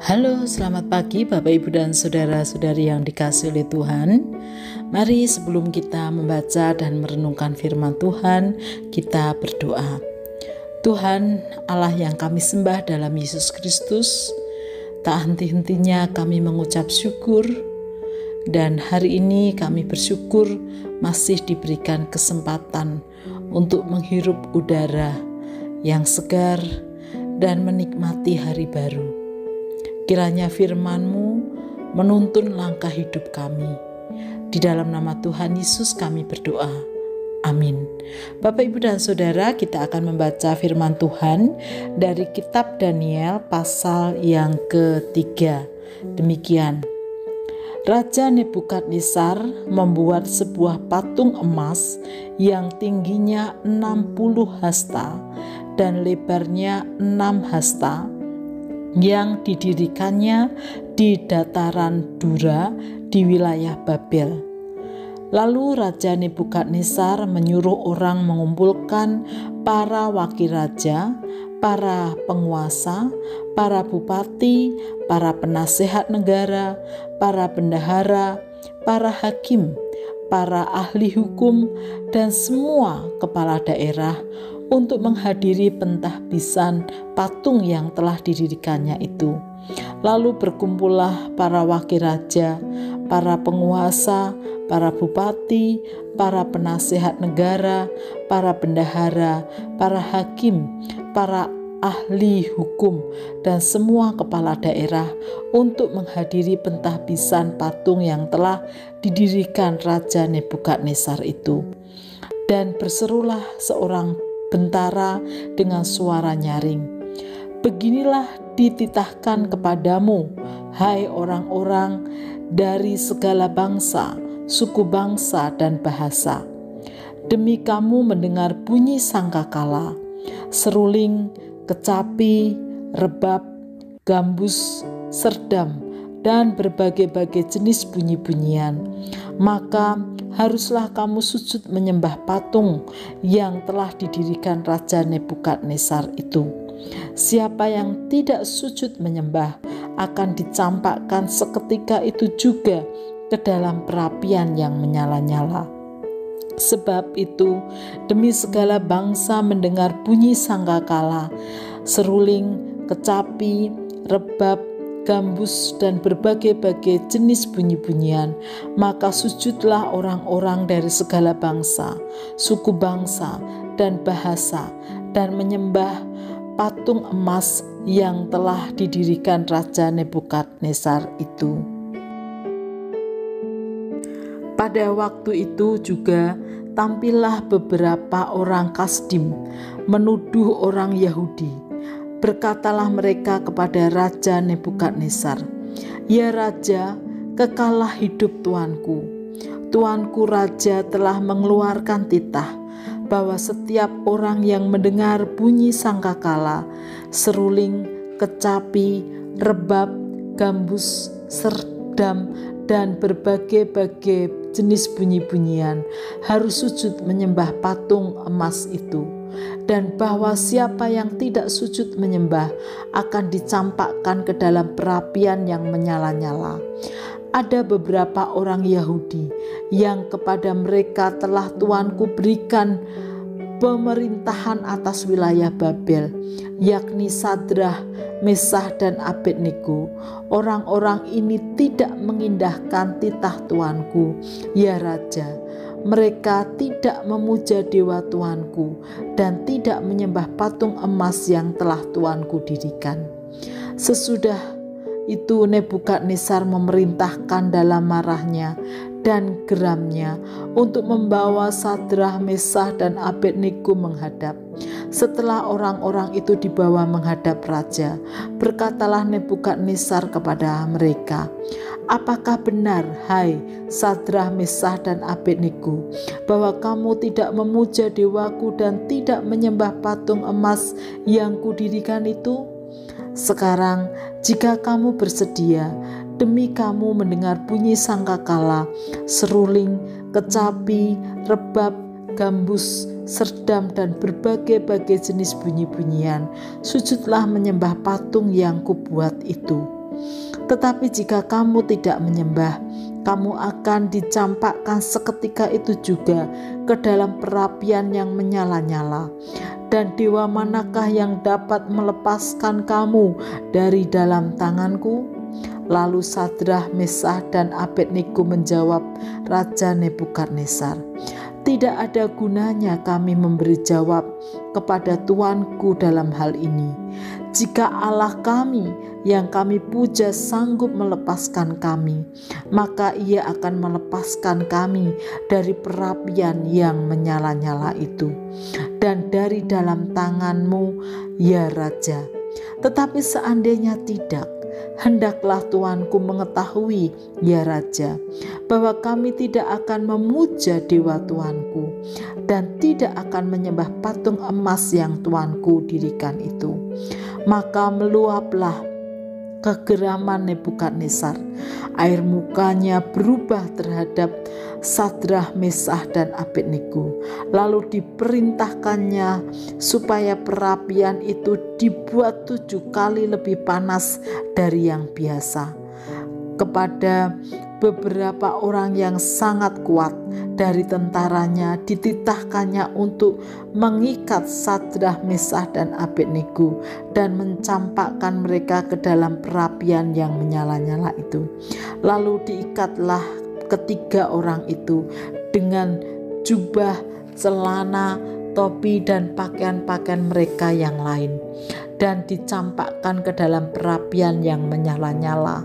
Halo, selamat pagi Bapak Ibu dan Saudara-saudari yang dikasihi oleh Tuhan. Mari sebelum kita membaca dan merenungkan firman Tuhan, kita berdoa. Tuhan Allah yang kami sembah dalam Yesus Kristus, tak henti-hentinya kami mengucap syukur, dan hari ini kami bersyukur masih diberikan kesempatan untuk menghirup udara yang segar dan menikmati hari baru. Kiranya firman-Mu menuntun langkah hidup kami. Di dalam nama Tuhan Yesus kami berdoa. Amin. Bapak, Ibu, dan Saudara, kita akan membaca firman Tuhan dari kitab Daniel pasal yang ketiga. Demikian. Raja Nebukadnezar membuat sebuah patung emas yang tingginya 60 hasta dan lebarnya 6 hasta, yang didirikannya di dataran Dura di wilayah Babel. Lalu Raja Nebukadnezar menyuruh orang mengumpulkan para wakil raja, para penguasa, para bupati, para penasehat negara, para bendahara, para hakim, para ahli hukum, dan semua kepala daerah untuk menghadiri pentahbisan patung yang telah didirikannya itu. Lalu berkumpullah para wakil raja, para penguasa, para bupati, para penasehat negara, para bendahara, para hakim, para ahli hukum, dan semua kepala daerah untuk menghadiri pentahbisan patung yang telah didirikan Raja Nebukadnezar itu. Dan berserulah seorang bentara dengan suara nyaring, "Beginilah dititahkan kepadamu, hai orang-orang dari segala bangsa, suku bangsa, dan bahasa. Demi kamu mendengar bunyi sangkakala, seruling, kecapi, rebab, gambus, serdam, dan berbagai-bagai jenis bunyi-bunyian, maka haruslah kamu sujud menyembah patung yang telah didirikan Raja Nebukadnezar itu. Siapa yang tidak sujud menyembah akan dicampakkan seketika itu juga ke dalam perapian yang menyala-nyala. Sebab itu, demi segala bangsa mendengar bunyi sangkakala, seruling, kecapi, rebab, gambus, dan berbagai-bagai jenis bunyi-bunyian, maka sujudlah orang-orang dari segala bangsa, suku bangsa, dan bahasa, dan menyembah patung emas yang telah didirikan Raja Nebukadnezar itu." Pada waktu itu juga tampillah beberapa orang Kasdim menuduh orang Yahudi. Berkatalah mereka kepada Raja Nebukadnezar, "Ya Raja, kekalah hidup tuanku. Tuanku Raja telah mengeluarkan titah bahwa setiap orang yang mendengar bunyi sangkakala, seruling, kecapi, rebab, gambus, serdam, dan berbagai-bagai jenis bunyi-bunyian harus sujud menyembah patung emas itu. Dan bahwa siapa yang tidak sujud menyembah akan dicampakkan ke dalam perapian yang menyala-nyala. Ada beberapa orang Yahudi yang kepada mereka telah tuanku berikan pemerintahan atas wilayah Babel, yakni Sadrah, Mesah, dan Abednego. Orang-orang ini tidak mengindahkan titah tuanku, ya Raja. Mereka tidak memuja dewa tuanku dan tidak menyembah patung emas yang telah tuanku dirikan." Sesudah itu Nebukadnezar memerintahkan dalam marahnya dan geramnya untuk membawa Sadrah, Mesah, dan Abednego menghadap. Setelah orang-orang itu dibawa menghadap raja, berkatalah Nebukadnezar kepada mereka, "Apakah benar, hai Sadrah, Mesah, dan Abednego, bahwa kamu tidak memuja dewaku dan tidak menyembah patung emas yang kudirikan itu? Sekarang jika kamu bersedia, demi kamu mendengar bunyi sangkakala, seruling, kecapi, rebab, gambus, serdam, dan berbagai-bagai jenis bunyi-bunyian, sujudlah menyembah patung yang kubuat itu. Tetapi jika kamu tidak menyembah, kamu akan dicampakkan seketika itu juga ke dalam perapian yang menyala-nyala. Dan dewa manakah yang dapat melepaskan kamu dari dalam tanganku?" Lalu Sadrah, Mesah, dan Abednego menjawab Raja Nebukadnezar, "Tidak ada gunanya kami memberi jawab kepada tuanku dalam hal ini. Jika Allah kami yang kami puja sanggup melepaskan kami, maka Ia akan melepaskan kami dari perapian yang menyala-nyala itu dan dari dalam tanganmu, ya Raja. Tetapi seandainya tidak, hendaklah tuanku mengetahui, ya Raja, bahwa kami tidak akan memuja dewa tuanku dan tidak akan menyembah patung emas yang tuanku dirikan itu." Maka meluaplah kegeraman Nebukadnezar. Air mukanya berubah terhadap Sadrah, Mesah, dan Abednego. Lalu diperintahkannya supaya perapian itu dibuat 7 kali lebih panas dari yang biasa. Kepada beberapa orang yang sangat kuat dari tentaranya dititahkannya untuk mengikat Sadrah, Mesah, dan Abednego dan mencampakkan mereka ke dalam perapian yang menyala-nyala itu. Lalu diikatlah ketiga orang itu dengan jubah, celana, topi, dan pakaian-pakaian mereka yang lain, dan dicampakkan ke dalam perapian yang menyala-nyala.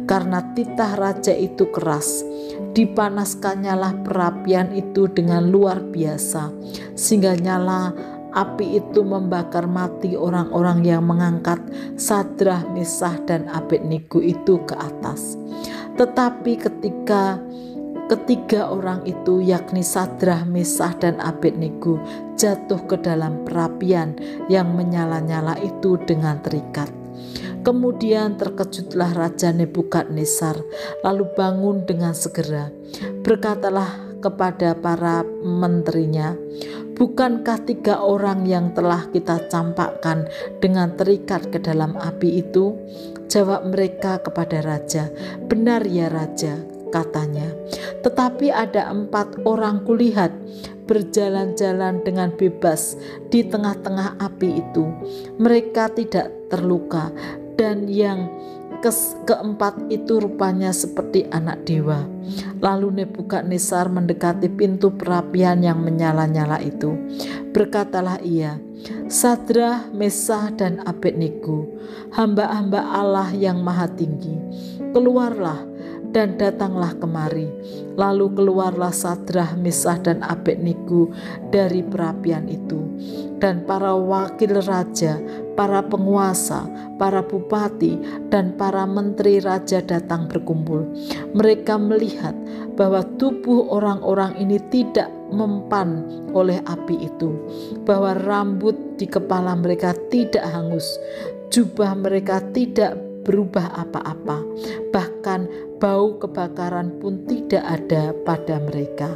Karena titah raja itu keras, dipanaskannyalah perapian itu dengan luar biasa, sehingga nyala api itu membakar mati orang-orang yang mengangkat Sadrah, Mesah, dan Abednego itu ke atas. Tetapi ketika ketiga orang itu, yakni Sadrah, Mesah, dan Abednego, jatuh ke dalam perapian yang menyala-nyala itu dengan terikat. Kemudian terkejutlah Raja Nebukadnezar, lalu bangun dengan segera. Berkatalah kepada para menterinya, "Bukankah 3 orang yang telah kita campakkan dengan terikat ke dalam api itu?" Jawab mereka kepada raja, "Benar ya Raja," katanya. "Tetapi ada 4 orang kulihat berjalan-jalan dengan bebas di tengah-tengah api itu. Mereka tidak terluka, dan yang keempat itu rupanya seperti anak dewa." Lalu Nebukadnezar mendekati pintu perapian yang menyala-nyala itu. Berkatalah ia, "Sadrah, Mesah, dan Abednego, hamba-hamba Allah yang maha tinggi, keluarlah dan datanglah kemari." Lalu keluarlah Sadrah, Mesah, dan Abednego dari perapian itu. Dan para wakil raja, para penguasa, para bupati, dan para menteri raja datang berkumpul. Mereka melihat bahwa tubuh orang-orang ini tidak mempan oleh api itu, bahwa rambut di kepala mereka tidak hangus, jubah mereka tidak berubah apa-apa, bahkan bau kebakaran pun tidak ada pada mereka.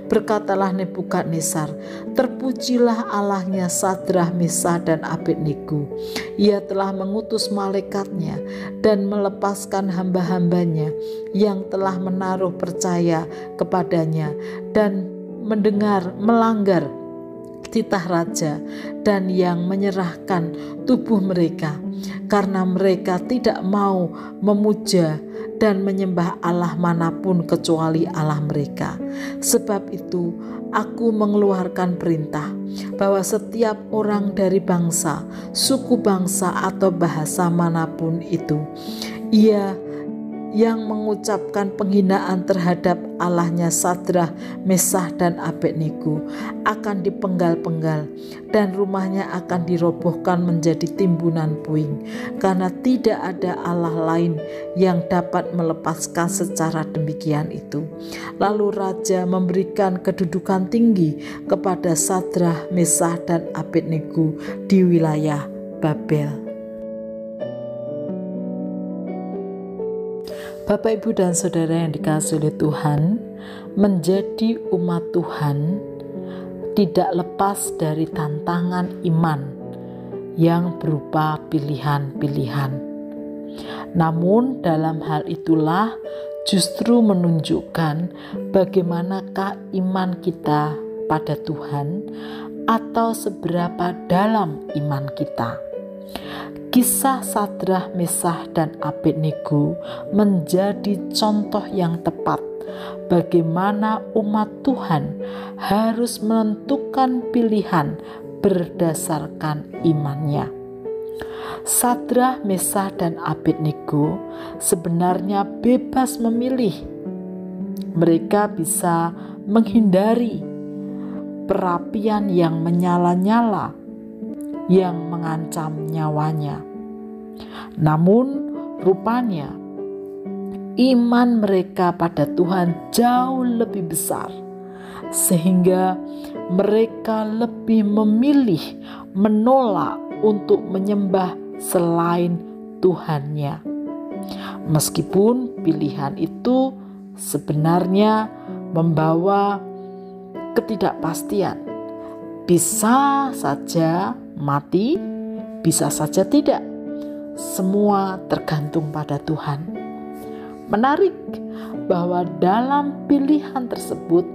Berkatalah Nebukadnezar, "Terpujilah Allahnya Sadrah, Mesah, dan Abednego. Ia telah mengutus malaikatnya dan melepaskan hamba-hambanya yang telah menaruh percaya kepadanya dan melanggar titah raja, dan yang menyerahkan tubuh mereka, karena mereka tidak mau memuja dan menyembah Allah manapun kecuali Allah mereka. Sebab itu aku mengeluarkan perintah bahwa setiap orang dari bangsa, suku bangsa, atau bahasa manapun itu, ia yang mengucapkan penghinaan terhadap Allahnya Sadrah, Mesah, dan Abednego akan dipenggal-penggal, dan rumahnya akan dirobohkan menjadi timbunan puing, karena tidak ada Allah lain yang dapat melepaskan secara demikian itu." Lalu raja memberikan kedudukan tinggi kepada Sadrah, Mesah, dan Abednego di wilayah Babel. Bapak, Ibu, dan Saudara yang dikasihi oleh Tuhan, menjadi umat Tuhan tidak lepas dari tantangan iman yang berupa pilihan-pilihan. Namun dalam hal itulah justru menunjukkan bagaimanakah iman kita pada Tuhan atau seberapa dalam iman kita. Kisah Sadrah, Mesah, dan Abednego menjadi contoh yang tepat bagaimana umat Tuhan harus menentukan pilihan berdasarkan imannya. Sadrah, Mesah, dan Abednego sebenarnya bebas memilih. Mereka bisa menghindari perapian yang menyala-nyala yang mengancam nyawanya. Namun rupanya iman mereka pada Tuhan jauh lebih besar, sehingga mereka lebih memilih menolak untuk menyembah selain Tuhannya. Meskipun pilihan itu sebenarnya membawa ketidakpastian, bisa saja mati, bisa saja tidak. Semua tergantung pada Tuhan. Menarik bahwa dalam pilihan tersebut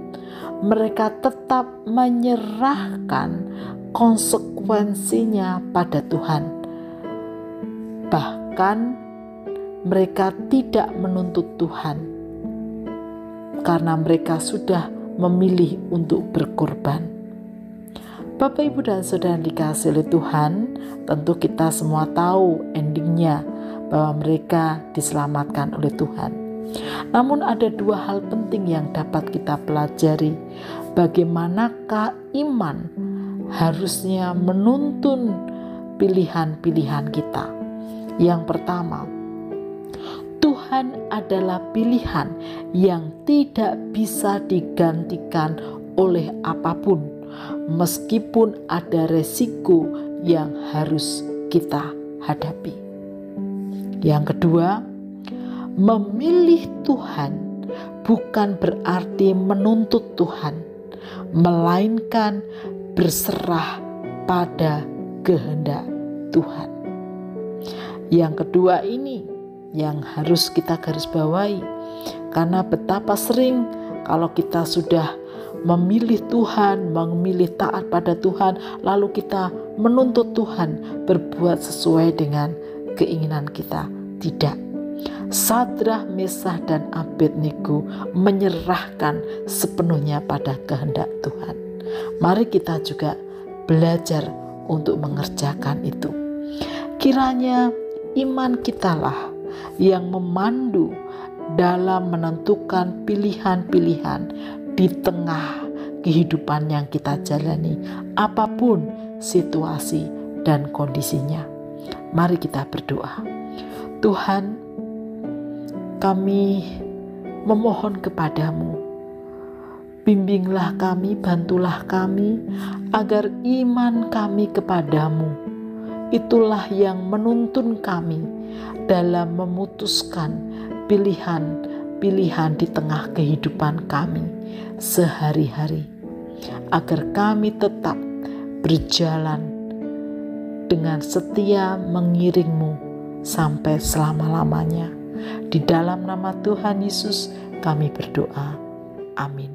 mereka tetap menyerahkan konsekuensinya pada Tuhan. Bahkan mereka tidak menuntut Tuhan karena mereka sudah memilih untuk berkorban. Bapak, Ibu, dan Saudara dikasihi oleh Tuhan, tentu kita semua tahu endingnya bahwa mereka diselamatkan oleh Tuhan. Namun ada dua hal penting yang dapat kita pelajari. Bagaimanakah iman harusnya menuntun pilihan-pilihan kita. Yang pertama, Tuhan adalah pilihan yang tidak bisa digantikan oleh apapun, meskipun ada resiko yang harus kita hadapi. Yang kedua, memilih Tuhan bukan berarti menuntut Tuhan, melainkan berserah pada kehendak Tuhan. Yang kedua ini yang harus kita garis bawahi, karena betapa sering kalau kita sudah memilih Tuhan, memilih taat pada Tuhan, lalu kita menuntut Tuhan berbuat sesuai dengan keinginan kita. Tidak. Sadrah, Mesah, dan Abednego menyerahkan sepenuhnya pada kehendak Tuhan. Mari kita juga belajar untuk mengerjakan itu. Kiranya iman kitalah yang memandu dalam menentukan pilihan-pilihan di tengah kehidupan yang kita jalani, apapun situasi dan kondisinya. Mari kita berdoa. Tuhan, kami memohon kepadamu, bimbinglah kami, bantulah kami, agar iman kami kepadamu itulah yang menuntun kami dalam memutuskan pilihan-pilihan di tengah kehidupan kami sehari-hari, agar kami tetap berjalan dengan setia mengiringmu sampai selama-lamanya. Di dalam nama Tuhan Yesus kami berdoa. Amin.